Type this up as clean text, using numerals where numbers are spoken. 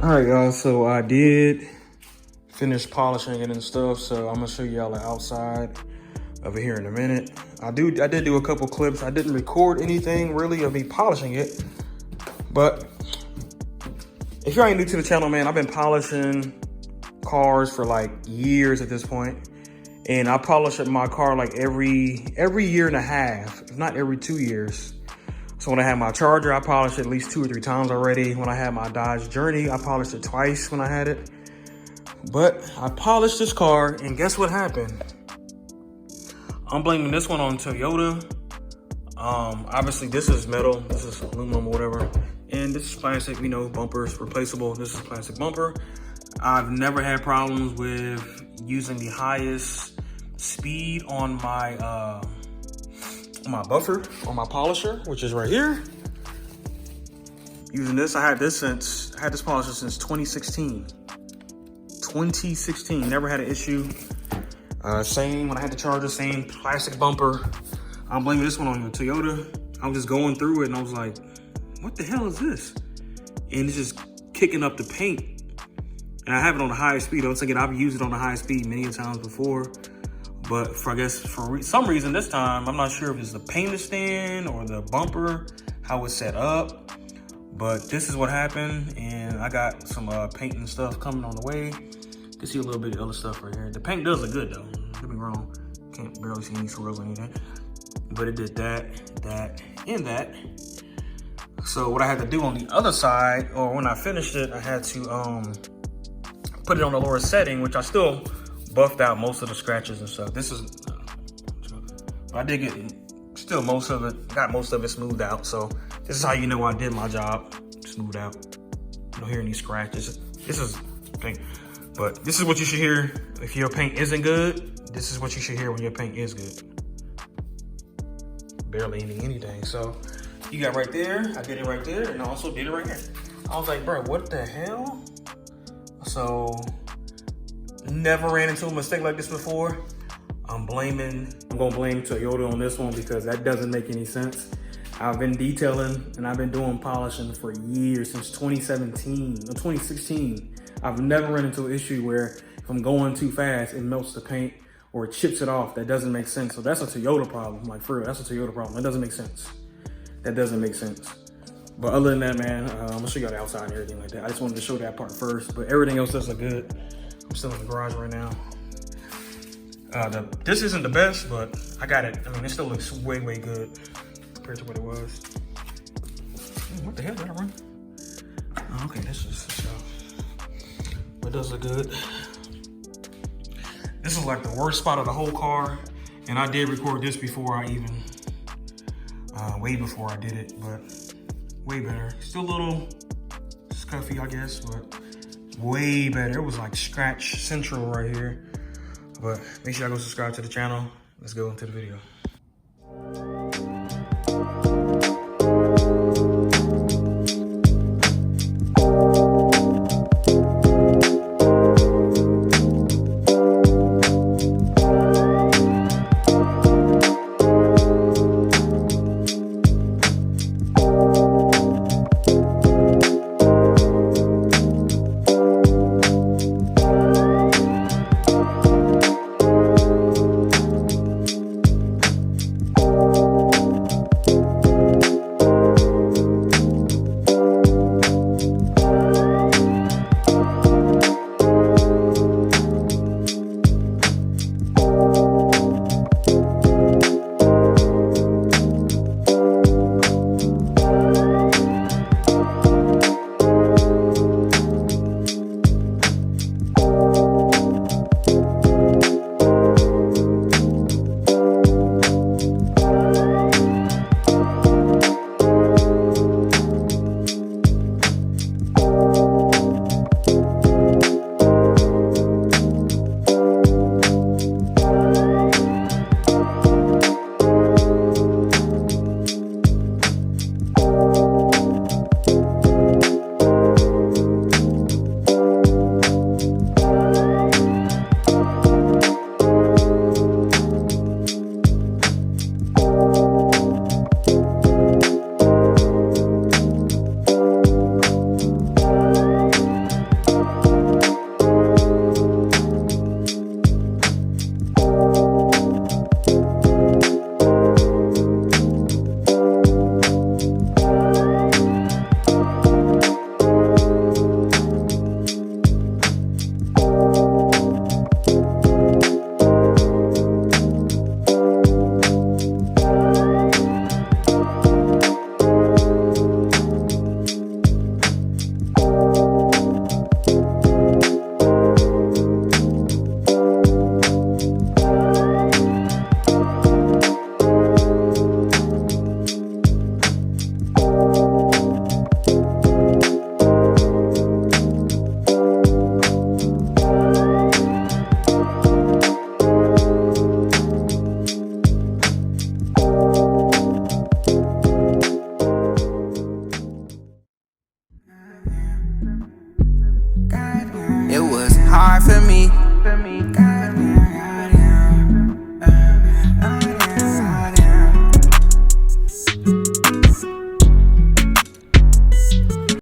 All right, y'all, so I did finish polishing it and stuff, so I'm gonna show y'all the outside of it here in a minute. I did do a couple clips. I didn't record anything really of me polishing it, but if you ain't new to the channel, man, I've been polishing cars for like years at this point, and I polish up my car like every year and a half, if not every 2 years. So when I had my Charger, I polished it at least 2 or 3 times already. When I had my Dodge Journey, I polished it twice when I had it. But I polished this car, and guess what happened? I'm blaming this one on Toyota. Obviously this is metal, this is aluminum or whatever. And this is plastic, you know, bumpers replaceable. This is plastic bumper. I've never had problems with using the highest speed on my buffer, on my polisher, which is right here. Using this, I had this polisher since 2016. 2016, never had an issue. Same when I had the Charger, same plastic bumper. I'm blaming this one on the Toyota. I was just going through it and I was like, what the hell is this? And it's just kicking up the paint. And I have it on the highest speed. Once again, I've used it on the highest speed many times before. But for some reason this time, I'm not sure if it's the paint stand or the bumper, how it's set up. But this is what happened, and I got some paint and stuff coming on the way. You can see a little bit of other stuff right here. The paint does look good though, don't get me wrong. Can't barely see any swirls or anything. But it did that, and that. So what I had to do on the other side, or when I finished it, I had to put it on the lower setting, which I still buffed out most of the scratches and stuff. This is, I did get still most of it, got most of it smoothed out. So this is how you know I did my job, smoothed out. You don't hear any scratches. This is the thing, but this is what you should hear if your paint isn't good. This is what you should hear when your paint is good. Barely anything. So you got right there, I did it right there, and I also did it right here. I was like, bro, what the hell? So never ran into a mistake like this before. I'm gonna blame Toyota on this one because that doesn't make any sense. I've been detailing and I've been doing polishing for years, since 2017 or 2016. I've never run into an issue where if I'm going too fast, it melts the paint or it chips it off. That doesn't make sense. So that's a Toyota problem. Like for real, that's a Toyota problem. That doesn't make sense. That doesn't make sense. But other than that, man, I'm gonna show you the outside and everything like that. I just wanted to show that part first, but everything else does look good. I'm still in the garage right now. This isn't the best, but I got it. I mean, it still looks way good compared to what it was. What the hell did I run? Oh, okay, this is the show. But it does look good. This is like the worst spot of the whole car. And I did record this before I even, way before I did it, but way better. Still a little scuffy, I guess, but way better. It was like scratch central right here. But make sure y'all go subscribe to the channel. Let's go into the video. hard for me.